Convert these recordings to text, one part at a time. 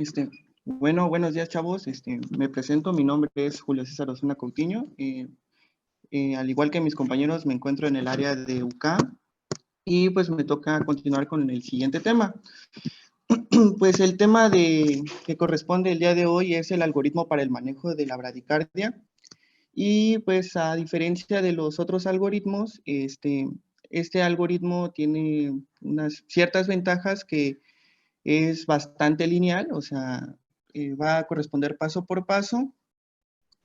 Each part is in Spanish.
Este, bueno, buenos días, chavos. Me presento, mi nombre es Julio César Osuna Coutinho. Al igual que mis compañeros, me encuentro en el área de UCA y pues me toca continuar con el siguiente tema. Pues el tema que corresponde el día de hoy es el algoritmo para el manejo de la bradicardia. Y pues a diferencia de los otros algoritmos, este algoritmo tiene unas ciertas ventajas que es bastante lineal, o sea, va a corresponder paso por paso.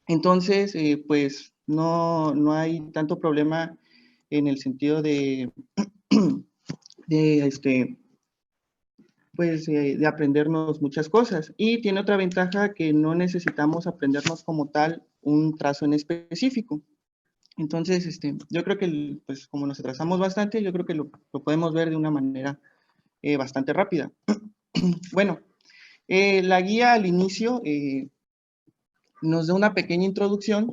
Entonces, pues no hay tanto problema en el sentido de, pues, de aprendernos muchas cosas. Y tiene otra ventaja que no necesitamos aprendernos como tal un trazo en específico. Entonces, yo creo que, pues, como nos atrasamos bastante, yo creo que lo podemos ver de una manera bastante rápida. Bueno, la guía al inicio nos da una pequeña introducción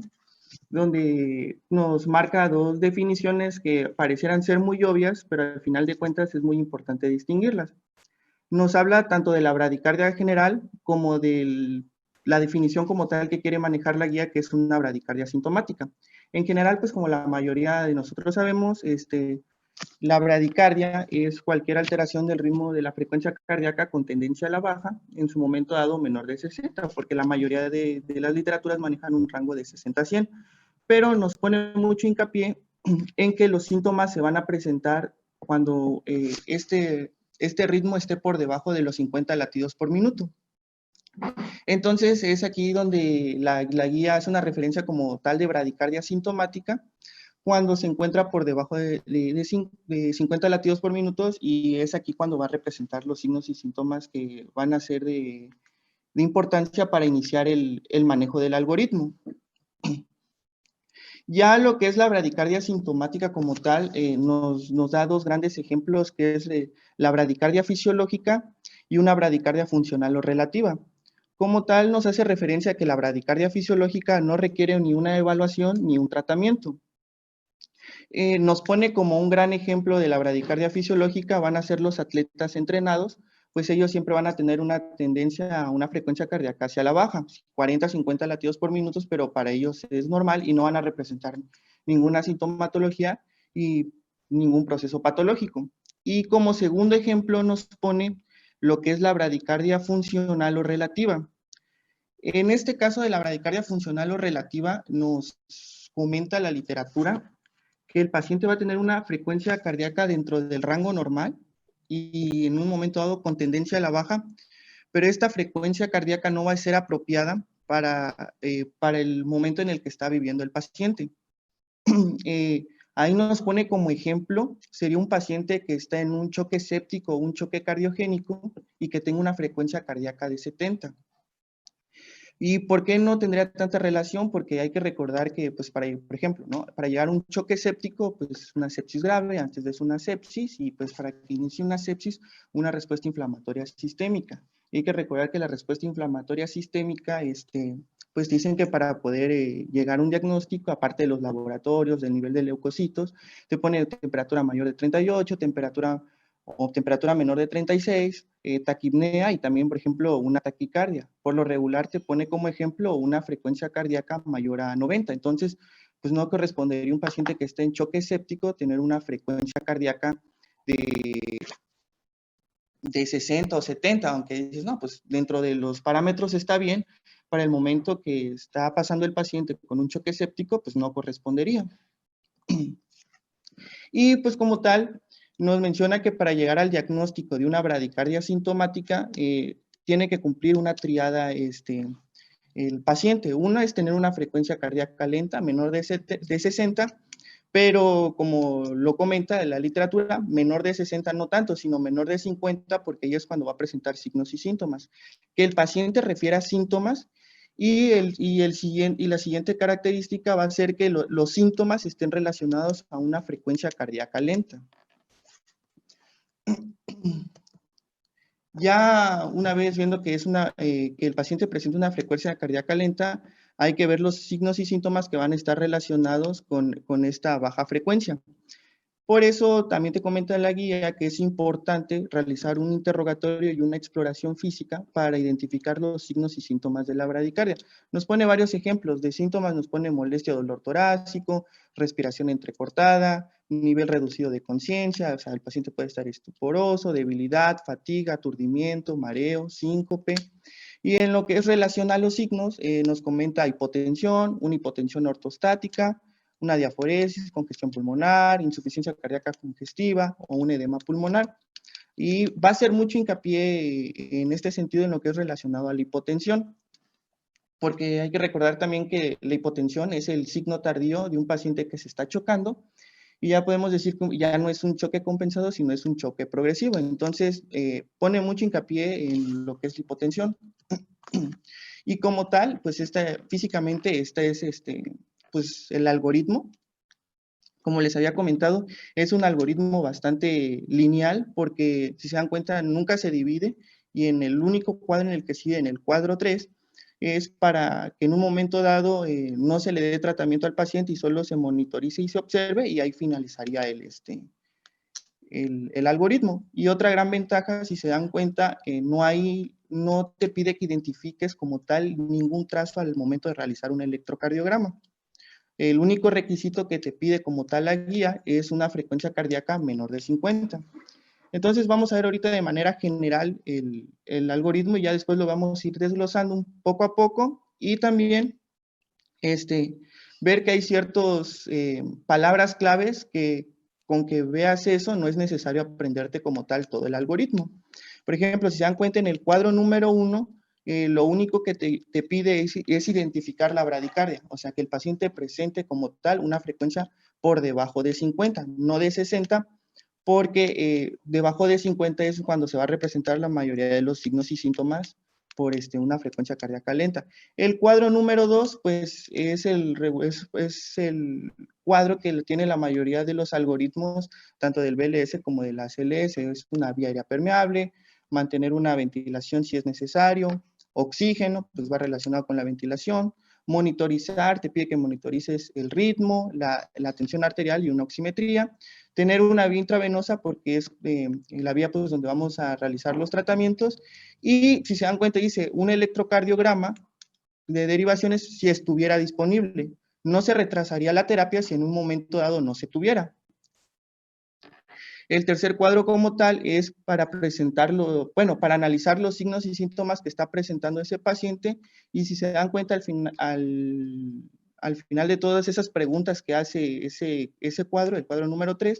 donde nos marca dos definiciones que parecieran ser muy obvias, pero al final de cuentas es muy importante distinguirlas. Nos habla tanto de la bradicardia general como de la definición como tal que quiere manejar la guía, que es una bradicardia sintomática. En general, pues como la mayoría de nosotros sabemos, la bradicardia es cualquier alteración del ritmo de la frecuencia cardíaca con tendencia a la baja, en su momento dado menor de 60, porque la mayoría de las literaturas manejan un rango de 60 a 100, pero nos pone mucho hincapié en que los síntomas se van a presentar cuando este ritmo esté por debajo de los 50 latidos por minuto. Entonces es aquí donde la guía hace una referencia como tal de bradicardia sintomática, cuando se encuentra por debajo de 50 latidos por minuto, y es aquí cuando va a representar los signos y síntomas que van a ser de importancia para iniciar el manejo del algoritmo. Ya lo que es la bradicardia sintomática como tal, nos da dos grandes ejemplos, que es la bradicardia fisiológica y una bradicardia funcional o relativa. Como tal, nos hace referencia a que la bradicardia fisiológica no requiere ni una evaluación ni un tratamiento. Nos pone como un gran ejemplo de la bradicardia fisiológica, van a ser los atletas entrenados, pues ellos siempre van a tener una tendencia a una frecuencia cardíaca hacia la baja, 40, 50 latidos por minuto, pero para ellos es normal y no van a representar ninguna sintomatología y ningún proceso patológico. Y como segundo ejemplo nos pone lo que es la bradicardia funcional o relativa. En este caso de la bradicardia funcional o relativa, nos comenta la literatura que el paciente va a tener una frecuencia cardíaca dentro del rango normal y en un momento dado con tendencia a la baja, pero esta frecuencia cardíaca no va a ser apropiada para el momento en el que está viviendo el paciente. Ahí nos pone como ejemplo, sería un paciente que está en un choque séptico o un choque cardiogénico y que tenga una frecuencia cardíaca de 70. ¿Y por qué no tendría tanta relación? Porque hay que recordar que, pues, por ejemplo, ¿no? Para llegar a un choque séptico, pues, una sepsis grave, antes de eso una sepsis, y pues para que inicie una sepsis, una respuesta inflamatoria sistémica. Y hay que recordar que la respuesta inflamatoria sistémica, pues dicen que para poder llegar a un diagnóstico, aparte de los laboratorios, del nivel de leucocitos, te pone temperatura mayor de 38, temperatura menor de 36, taquipnea y también, por ejemplo, una taquicardia. Por lo regular te pone como ejemplo una frecuencia cardíaca mayor a 90. Entonces, pues no correspondería a un paciente que esté en choque séptico tener una frecuencia cardíaca de 60 o 70, aunque dices, no, pues dentro de los parámetros está bien, para el momento que está pasando el paciente con un choque séptico, pues no correspondería. Y pues como tal, nos menciona que para llegar al diagnóstico de una bradicardia sintomática, tiene que cumplir una triada el paciente. Una es tener una frecuencia cardíaca lenta menor de 60, pero como lo comenta la literatura, menor de 60 no tanto, sino menor de 50, porque ahí es cuando va a presentar signos y síntomas. Que el paciente refiera síntomas y la siguiente característica va a ser que los síntomas estén relacionados a una frecuencia cardíaca lenta. Ya una vez viendo que el paciente presenta una frecuencia cardíaca lenta, hay que ver los signos y síntomas que van a estar relacionados con esta baja frecuencia. Por eso también te comenta la guía que es importante realizar un interrogatorio y una exploración física para identificar los signos y síntomas de la bradicardia. Nos pone varios ejemplos de síntomas, nos pone molestia, dolor torácico, respiración entrecortada, nivel reducido de conciencia, o sea, el paciente puede estar estuporoso, debilidad, fatiga, aturdimiento, mareo, síncope. Y en lo que es relación a los signos, nos comenta hipotensión, una hipotensión ortostática, una diaforesis, congestión pulmonar, insuficiencia cardíaca congestiva o un edema pulmonar. Y va a hacer mucho hincapié en este sentido en lo que es relacionado a la hipotensión, porque hay que recordar también que la hipotensión es el signo tardío de un paciente que se está chocando y ya podemos decir que ya no es un choque compensado, sino es un choque progresivo. Entonces, pone mucho hincapié en lo que es la hipotensión. Y como tal, pues físicamente, es pues el algoritmo. Como les había comentado, es un algoritmo bastante lineal porque, si se dan cuenta, nunca se divide y en el único cuadro en el que sigue, en el cuadro 3, es para que en un momento dado no se le dé tratamiento al paciente y solo se monitorice y se observe y ahí finalizaría el algoritmo. Y otra gran ventaja, si se dan cuenta, no te pide que identifiques como tal ningún trazo al momento de realizar un electrocardiograma. El único requisito que te pide como tal la guía es una frecuencia cardíaca menor de 50. Entonces vamos a ver ahorita de manera general el algoritmo y ya después lo vamos a ir desglosando un poco a poco y también ver que hay ciertas palabras claves que con que veas eso no es necesario aprenderte como tal todo el algoritmo. Por ejemplo, si se dan cuenta en el cuadro número 1, lo único que te pide es identificar la bradicardia, o sea, que el paciente presente como tal una frecuencia por debajo de 50, no de 60, porque debajo de 50 es cuando se va a representar la mayoría de los signos y síntomas por una frecuencia cardíaca lenta. El cuadro número 2, pues es el cuadro que tiene la mayoría de los algoritmos, tanto del BLS como de la ACLS, es una vía aérea permeable, mantener una ventilación si es necesario, oxígeno, pues va relacionado con la ventilación, monitorizar, te pide que monitorices el ritmo, la tensión arterial y una oximetría, tener una vía intravenosa porque es la vía pues, donde vamos a realizar los tratamientos y si se dan cuenta dice un electrocardiograma de derivaciones si estuviera disponible. No se retrasaría la terapia si en un momento dado no se tuviera. El tercer cuadro como tal es para presentarlo, bueno, para analizar los signos y síntomas que está presentando ese paciente y si se dan cuenta al final de todas esas preguntas que hace ese cuadro, el cuadro número 3,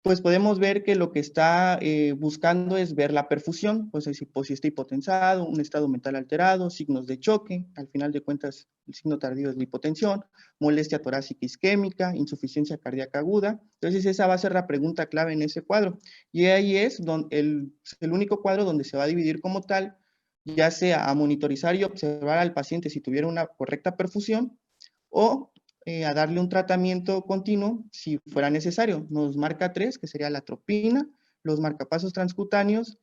pues podemos ver que lo que está buscando es ver la perfusión, pues si está hipotensado, un estado mental alterado, signos de choque, al final de cuentas el signo tardío es la hipotensión, molestia torácica isquémica, insuficiencia cardíaca aguda. Entonces esa va a ser la pregunta clave en ese cuadro. Y ahí es el único cuadro donde se va a dividir como tal, ya sea a monitorizar y observar al paciente si tuviera una correcta perfusión o a darle un tratamiento continuo si fuera necesario. Nos marca 3, que sería la atropina, los marcapasos transcutáneos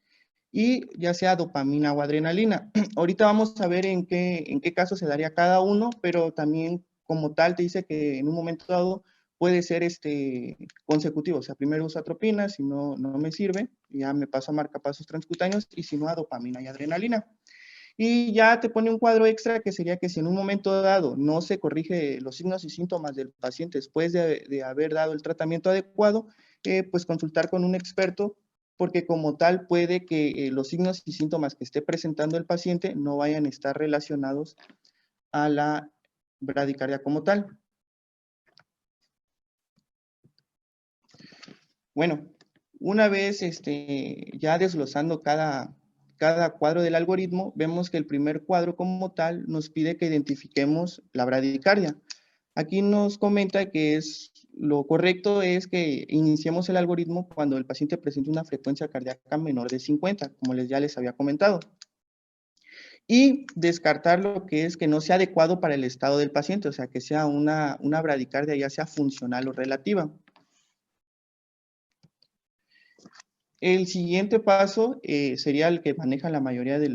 y ya sea dopamina o adrenalina. Ahorita vamos a ver en qué caso se daría cada uno, pero también como tal te dice que en un momento dado puede ser consecutivo, o sea, primero uso atropina, si no me sirve, ya me paso a marcapasos transcutáneos y si no a dopamina y adrenalina. Y ya te pone un cuadro extra que sería que si en un momento dado no se corrige los signos y síntomas del paciente después de haber dado el tratamiento adecuado, pues consultar con un experto porque como tal puede que los signos y síntomas que esté presentando el paciente no vayan a estar relacionados a la bradicardia como tal. Bueno, una vez ya desglosando cada cuadro del algoritmo, vemos que el primer cuadro como tal nos pide que identifiquemos la bradicardia. Aquí nos comenta que lo correcto es que iniciemos el algoritmo cuando el paciente presente una frecuencia cardíaca menor de 50, como ya les había comentado. Y descartar lo que es que no sea adecuado para el estado del paciente, o sea, que sea una bradicardia ya sea funcional o relativa. El siguiente paso sería el que maneja la mayoría de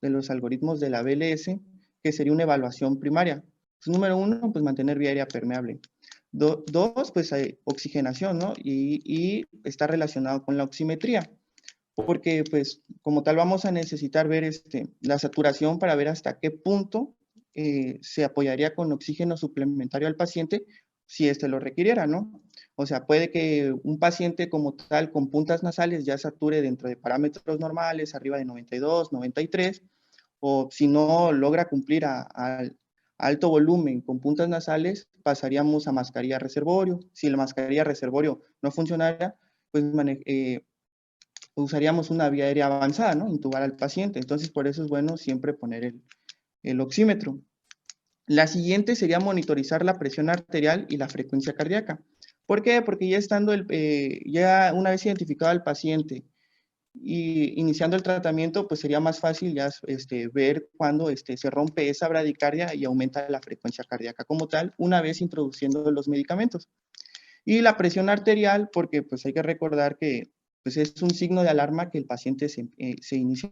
los algoritmos de la BLS, que sería una evaluación primaria. Pues, número 1, pues mantener vía aérea permeable. Dos, pues hay oxigenación, ¿no? Y está relacionado con la oximetría, porque pues como tal vamos a necesitar ver la saturación para ver hasta qué punto se apoyaría con oxígeno suplementario al paciente si éste lo requiriera, ¿no? O sea, puede que un paciente como tal con puntas nasales ya sature dentro de parámetros normales, arriba de 92, 93, o si no logra cumplir a alto volumen con puntas nasales, pasaríamos a mascarilla reservorio. Si la mascarilla reservorio no funcionara, pues usaríamos una vía aérea avanzada, ¿no? Intubar al paciente. Entonces, por eso es bueno siempre poner el oxímetro. La siguiente sería monitorizar la presión arterial y la frecuencia cardíaca. ¿Por qué? Porque ya estando ya una vez identificado al paciente y iniciando el tratamiento, pues sería más fácil ya ver cuándo se rompe esa bradicardia y aumenta la frecuencia cardíaca como tal, una vez introduciendo los medicamentos. Y la presión arterial, porque pues hay que recordar que pues es un signo de alarma que el paciente se inicia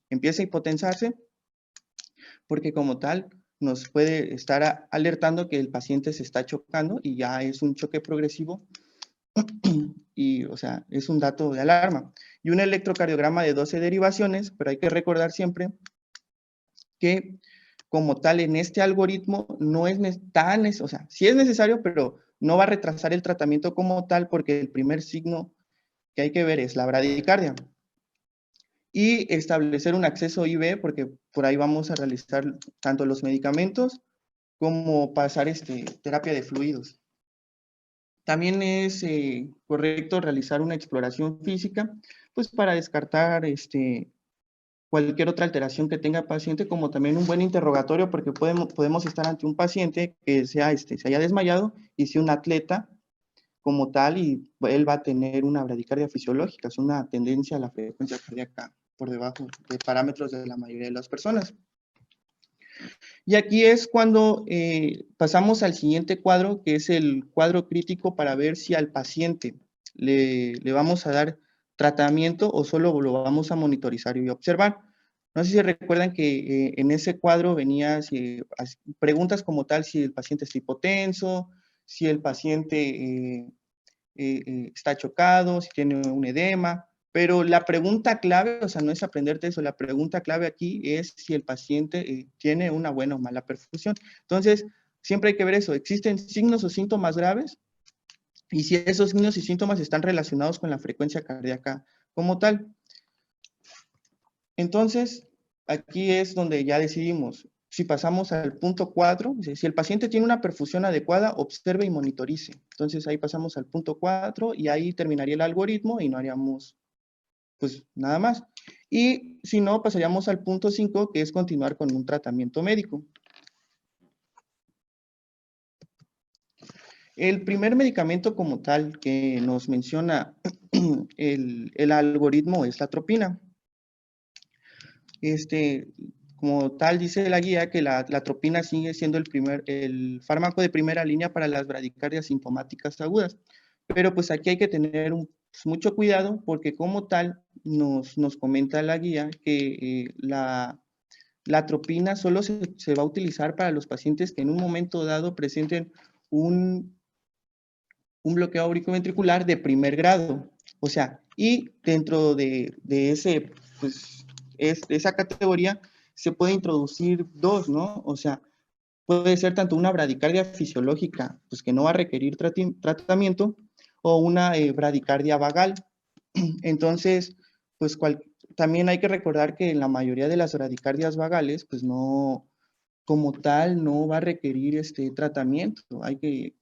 empieza a hipotensarse, porque como tal nos puede estar alertando que el paciente se está chocando y ya es un choque progresivo y, o sea, es un dato de alarma. Y un electrocardiograma de 12 derivaciones, pero hay que recordar siempre que como tal en este algoritmo no es tan, o sea, sí es necesario, pero no va a retrasar el tratamiento como tal porque el primer signo que hay que ver es la bradicardia. Y establecer un acceso IV porque por ahí vamos a realizar tanto los medicamentos como pasar terapia de fluidos. También es correcto realizar una exploración física, pues para descartar cualquier otra alteración que tenga el paciente, como también un buen interrogatorio, porque podemos estar ante un paciente que se haya desmayado y sea un atleta como tal, y él va a tener una bradicardia fisiológica, es una tendencia a la frecuencia cardíaca por debajo de parámetros de la mayoría de las personas. Y aquí es cuando pasamos al siguiente cuadro, que es el cuadro crítico para ver si al paciente le vamos a dar tratamiento o solo lo vamos a monitorizar y observar. No sé si recuerdan que en ese cuadro venía preguntas como tal, si el paciente está hipotenso, si el paciente está chocado, si tiene un edema, pero la pregunta clave, o sea, no es aprenderte eso, la pregunta clave aquí es si el paciente tiene una buena o mala perfusión. Entonces, siempre hay que ver eso, ¿existen signos o síntomas graves? Y si esos signos y síntomas están relacionados con la frecuencia cardíaca como tal. Entonces, aquí es donde ya decidimos, si pasamos al punto 4, si el paciente tiene una perfusión adecuada, observe y monitorice. Entonces ahí pasamos al punto 4 y ahí terminaría el algoritmo y no haríamos pues nada más. Y si no, pasaríamos al punto 5, que es continuar con un tratamiento médico. El primer medicamento como tal que nos menciona el algoritmo es la atropina. Como tal dice la guía que la atropina sigue siendo el fármaco de primera línea para las bradicardias sintomáticas agudas. Pero pues aquí hay que tener mucho cuidado porque como tal nos comenta la guía que la atropina solo se va a utilizar para los pacientes que en un momento dado presenten un bloqueo auriculoventricular de primer grado. O sea, y dentro de ese, pues, de esa categoría se puede introducir dos, ¿no? O sea, puede ser tanto una bradicardia fisiológica, pues que no va a requerir tratamiento, o una bradicardia vagal. Entonces, pues también hay que recordar que la mayoría de las bradicardias vagales, pues no, como tal, no va a requerir este tratamiento. Hay que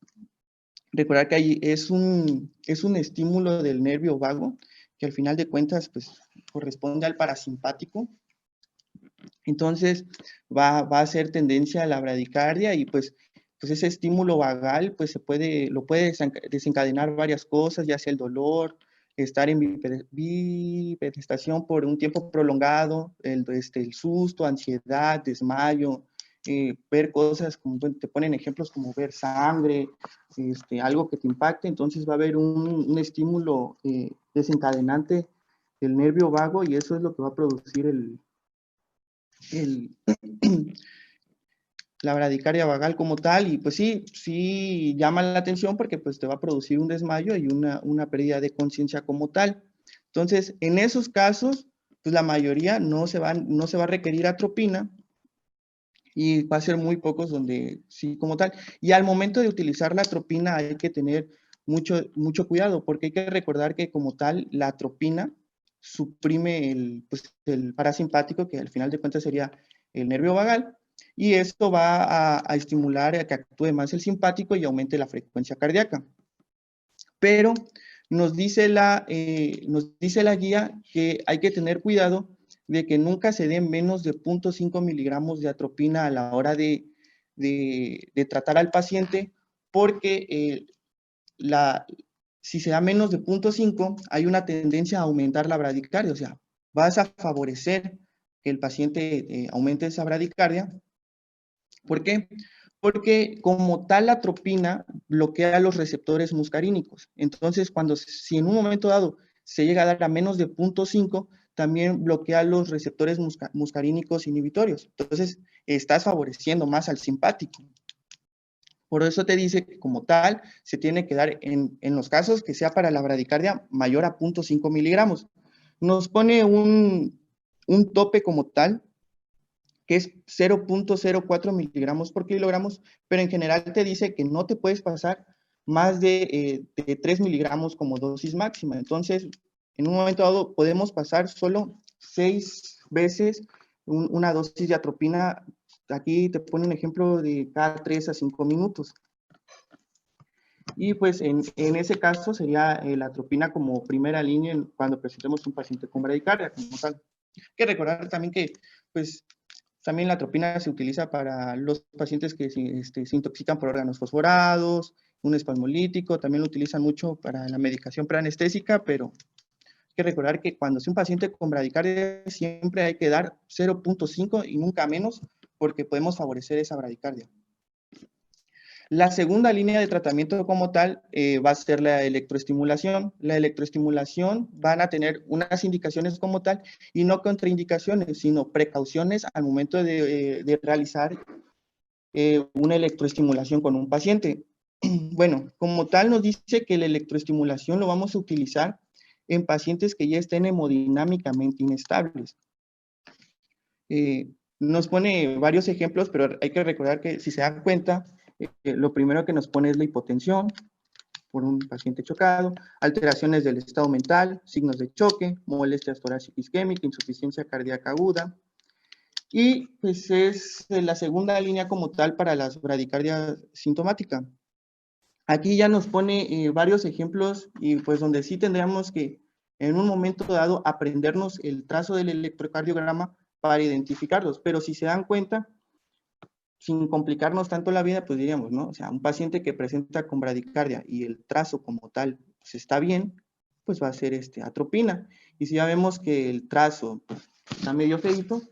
recordar que ahí es un estímulo del nervio vago, que al final de cuentas, pues, corresponde al parasimpático. Entonces, va a ser tendencia a la bradicardia y pues ese estímulo vagal, pues lo puede desencadenar varias cosas, ya sea el dolor, estar en bipedestación por un tiempo prolongado, el susto, ansiedad, desmayo, ver cosas como, te ponen ejemplos como ver sangre, algo que te impacte, entonces va a haber un estímulo desencadenante del nervio vago y eso es lo que va a producir el, la bradicardia vagal como tal, y pues sí, sí llama la atención porque pues te va a producir un desmayo y una pérdida de conciencia como tal. Entonces, en esos casos, pues la mayoría no se va a requerir atropina, y va a ser muy pocos donde sí como tal. Y al momento de utilizar la atropina hay que tener mucho cuidado, porque hay que recordar que como tal la atropina suprime pues, el parasimpático, que al final de cuentas sería el nervio vagal, y esto va a estimular a que actúe más el simpático y aumente la frecuencia cardíaca. Pero nos dice la guía que hay que tener cuidado de que nunca se den menos de 0.5 miligramos de atropina a la hora de tratar al paciente, porque si se da menos de 0.5, hay una tendencia a aumentar la bradicardia, o sea, vas a favorecer que el paciente aumente esa bradicardia. ¿Por qué? Porque como tal la atropina bloquea los receptores muscarínicos. Entonces, si en un momento dado se llega a dar a menos de 0.5, también bloquea los receptores muscarínicos inhibitorios. Entonces, estás favoreciendo más al simpático. Por eso te dice que como tal se tiene que dar en los casos que sea para la bradicardia mayor a 0.5 miligramos. Nos pone un tope como tal, que es 0.04 miligramos por kilogramos, pero en general te dice que no te puedes pasar más de 3 miligramos como dosis máxima. Entonces, en un momento dado podemos pasar solo 6 veces una dosis de atropina. Aquí te pone un ejemplo de cada 3 a 5 minutos. Y pues en ese caso sería la atropina como primera línea cuando presentemos un paciente con bradicardia como tal. Hay que recordar también que pues también la atropina se utiliza para los pacientes que se intoxican por órganos fosforados, un espasmolítico, también lo utilizan mucho para la medicación preanestésica, pero hay que recordar que cuando es un paciente con bradicardia siempre hay que dar 0.5 y nunca menos, porque podemos favorecer esa bradicardia. La segunda línea de tratamiento como tal va a ser la electroestimulación. La electroestimulación van a tener unas indicaciones como tal y no contraindicaciones, sino precauciones al momento de realizar una electroestimulación con un paciente. Bueno, como tal nos dice que la electroestimulación lo vamos a utilizar en pacientes que ya estén hemodinámicamente inestables. Nos pone varios ejemplos, pero hay que recordar que si se dan cuenta, lo primero que nos pone es la hipotensión por un paciente chocado, alteraciones del estado mental, signos de choque, molestias torácica isquémica, insuficiencia cardíaca aguda, y pues es la segunda línea como tal para la bradicardia sintomática. Aquí ya nos pone varios ejemplos y pues donde sí tendríamos que en un momento dado aprendernos el trazo del electrocardiograma para identificarlos, pero si se dan cuenta, sin complicarnos tanto la vida, pues diríamos, ¿no? O sea, un paciente que presenta con bradicardia y el trazo como tal pues está bien, pues va a ser atropina. Y si ya vemos que el trazo pues, está medio feito,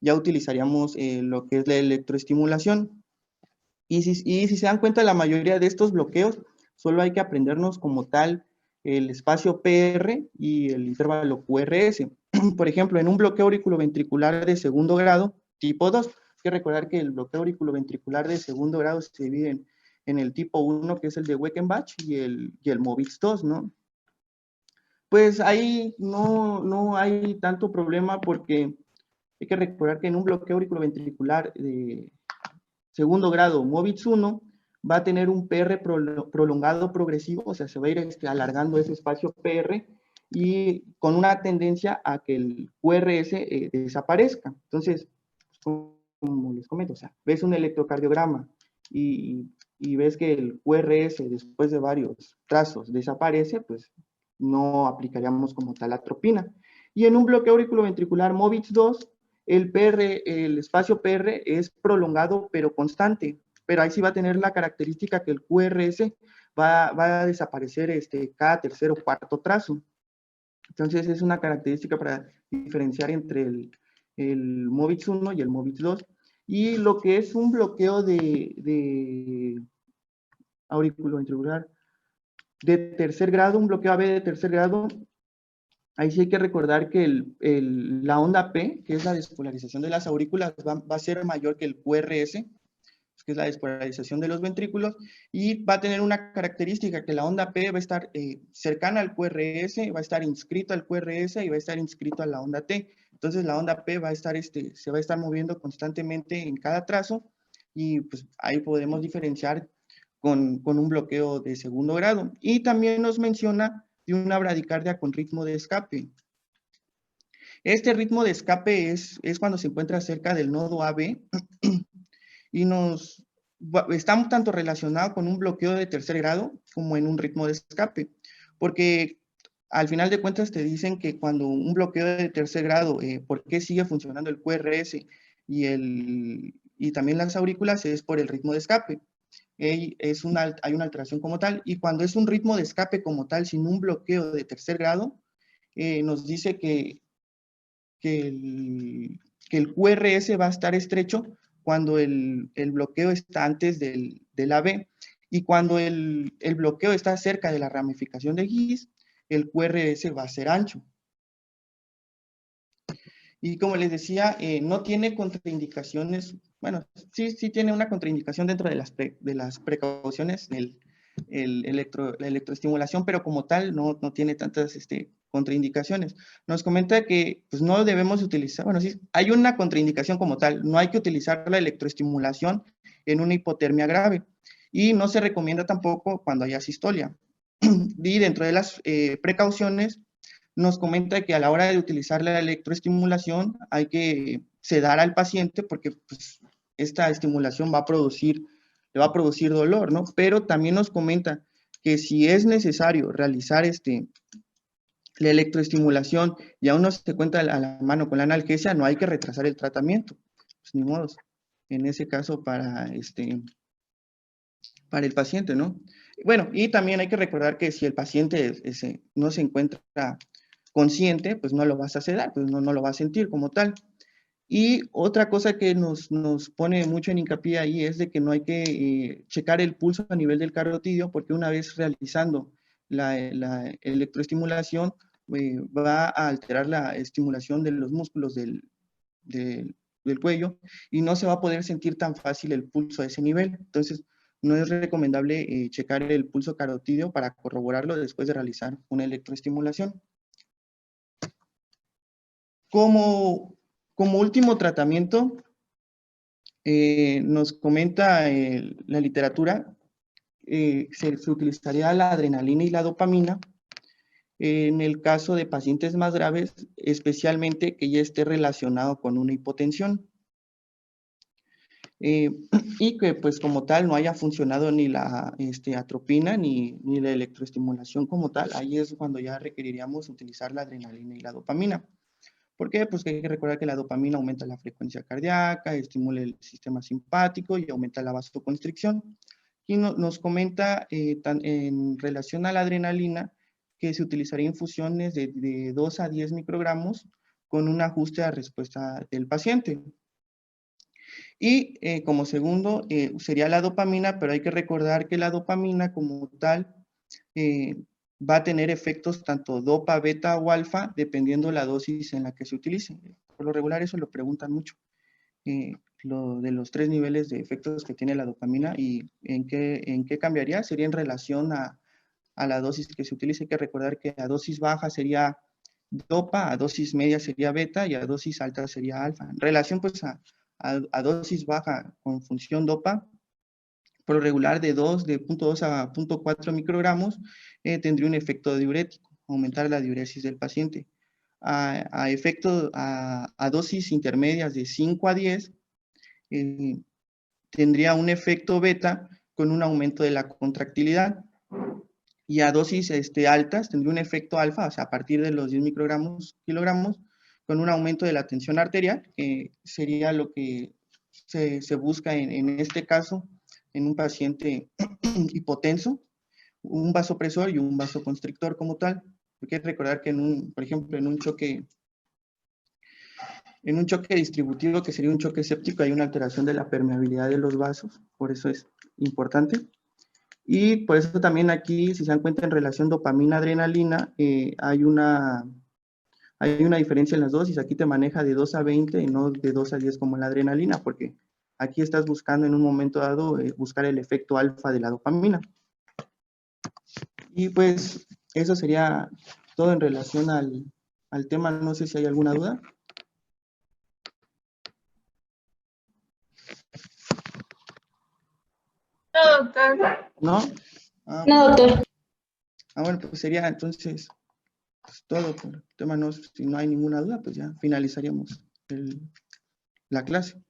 ya utilizaríamos lo que es la electroestimulación. Y si se dan cuenta, la mayoría de estos bloqueos solo hay que aprendernos como tal el espacio PR y el intervalo QRS. Por ejemplo, en un bloqueo auriculoventricular de segundo grado, tipo 2, hay que recordar que el bloqueo auriculoventricular de segundo grado se divide en el tipo 1, que es el de Weckenbach, y el Movitz 2, ¿no? Pues ahí no hay tanto problema porque hay que recordar que en un bloqueo auriculoventricular de segundo grado Movitz 1 va a tener un PR prolongado progresivo, o sea, se va a ir alargando ese espacio PR y con una tendencia a que el QRS desaparezca. Entonces, como les comento, o sea, ves un electrocardiograma y ves que el QRS después de varios trazos desaparece, pues no aplicaríamos como tal atropina. Y en un bloqueo auriculoventricular Movitz 2, el espacio PR es prolongado pero constante, pero ahí sí va a tener la característica que el QRS va a desaparecer cada tercer o cuarto trazo. Entonces es una característica para diferenciar entre el Movitz 1 y el Movitz 2. Y lo que es un bloqueo de auriculoventricular de tercer grado, un bloqueo AB de tercer grado, ahí sí hay que recordar que la onda P, que es la despolarización de las aurículas, va a ser mayor que el QRS. que es la despolarización de los ventrículos, y va a tener una característica que la onda P va a estar cercana al QRS, va a estar inscrito al QRS y va a estar inscrito a la onda T. Entonces la onda P va a estar, se va a estar moviendo constantemente en cada trazo, y pues ahí podemos diferenciar con un bloqueo de segundo grado. Y también nos menciona de una bradicardia con ritmo de escape. Este ritmo de escape es cuando se encuentra cerca del nodo AB y está tanto relacionado con un bloqueo de tercer grado como en un ritmo de escape, porque al final de cuentas te dicen que cuando un bloqueo de tercer grado, ¿por qué sigue funcionando el QRS y también las aurículas? Es por el ritmo de escape. Hay una alteración como tal, y cuando es un ritmo de escape como tal, sin un bloqueo de tercer grado, nos dice que el QRS va a estar estrecho cuando el bloqueo está antes del AB, y cuando el bloqueo está cerca de la ramificación de His, el QRS va a ser ancho. Y como les decía, no tiene contraindicaciones, bueno, sí tiene una contraindicación dentro de las precauciones, la electroestimulación, pero como tal no tiene tantas contraindicaciones. Nos comenta que pues, no debemos utilizar, bueno, sí, hay una contraindicación como tal, no hay que utilizar la electroestimulación en una hipotermia grave, y no se recomienda tampoco cuando haya sistolia. Y dentro de las precauciones, nos comenta que a la hora de utilizar la electroestimulación hay que sedar al paciente porque pues, esta estimulación le va a producir dolor, ¿no? Pero también nos comenta que si es necesario realizar la electroestimulación y aún no se cuenta a la mano con la analgesia, no hay que retrasar el tratamiento. Pues ni modo, en ese caso para el paciente, ¿no? Bueno, y también hay que recordar que si el paciente no se encuentra consciente, pues no lo vas a sedar, pues no lo va a sentir como tal. Y otra cosa que nos pone mucho en hincapié ahí es de que no hay que checar el pulso a nivel del carotidio, porque una vez realizando la electroestimulación, va a alterar la estimulación de los músculos del cuello, y no se va a poder sentir tan fácil el pulso a ese nivel. Entonces, no es recomendable checar el pulso carotidio para corroborarlo después de realizar una electroestimulación. Como último tratamiento, nos comenta la literatura, se utilizaría la adrenalina y la dopamina en el caso de pacientes más graves, especialmente que ya esté relacionado con una hipotensión. Y que pues como tal no haya funcionado ni la atropina ni la electroestimulación como tal. Ahí es cuando ya requeriríamos utilizar la adrenalina y la dopamina. ¿Por qué? Pues que hay que recordar que la dopamina aumenta la frecuencia cardíaca, estimula el sistema simpático y aumenta la vasoconstricción. Y nos comenta en relación a la adrenalina que se utilizaría infusiones de 2 a 10 microgramos con un ajuste a respuesta del paciente. Y como segundo sería la dopamina, pero hay que recordar que la dopamina como tal va a tener efectos tanto dopa, beta o alfa, dependiendo la dosis en la que se utilice. Por lo regular eso lo preguntan mucho, lo de los 3 niveles de efectos que tiene la dopamina y en qué cambiaría, sería en relación a la dosis que se utilice. Hay que recordar que a dosis baja sería dopa, a dosis media sería beta y a dosis alta sería alfa. En relación pues a dosis baja con función dopa, por lo regular de 0.2 a 0.4 microgramos, tendría un efecto diurético, aumentar la diuresis del paciente. A dosis intermedias de 5 a 10, tendría un efecto beta con un aumento de la contractilidad. Y a dosis altas tendría un efecto alfa, o sea, a partir de los 10 microgramos, kilogramos, con un aumento de la tensión arterial, que sería lo que se busca en este caso, en un paciente hipotenso, un vasopresor y un vasoconstrictor como tal. Porque hay que recordar que por ejemplo, en un choque distributivo, que sería un choque séptico, hay una alteración de la permeabilidad de los vasos, por eso es importante. Y por eso también aquí, si se dan cuenta en relación dopamina-adrenalina, hay una diferencia en las dosis. Aquí te maneja de 2 a 20 y no de 2 a 10 como la adrenalina, porque Aquí estás buscando en un momento dado buscar el efecto alfa de la dopamina. Y pues eso sería todo en relación al tema. No sé si hay alguna duda. No, doctor. ¿No? Ah, No, doctor. bueno, pues sería entonces pues, todo por el tema. No, si no hay ninguna duda, pues ya finalizaríamos la clase.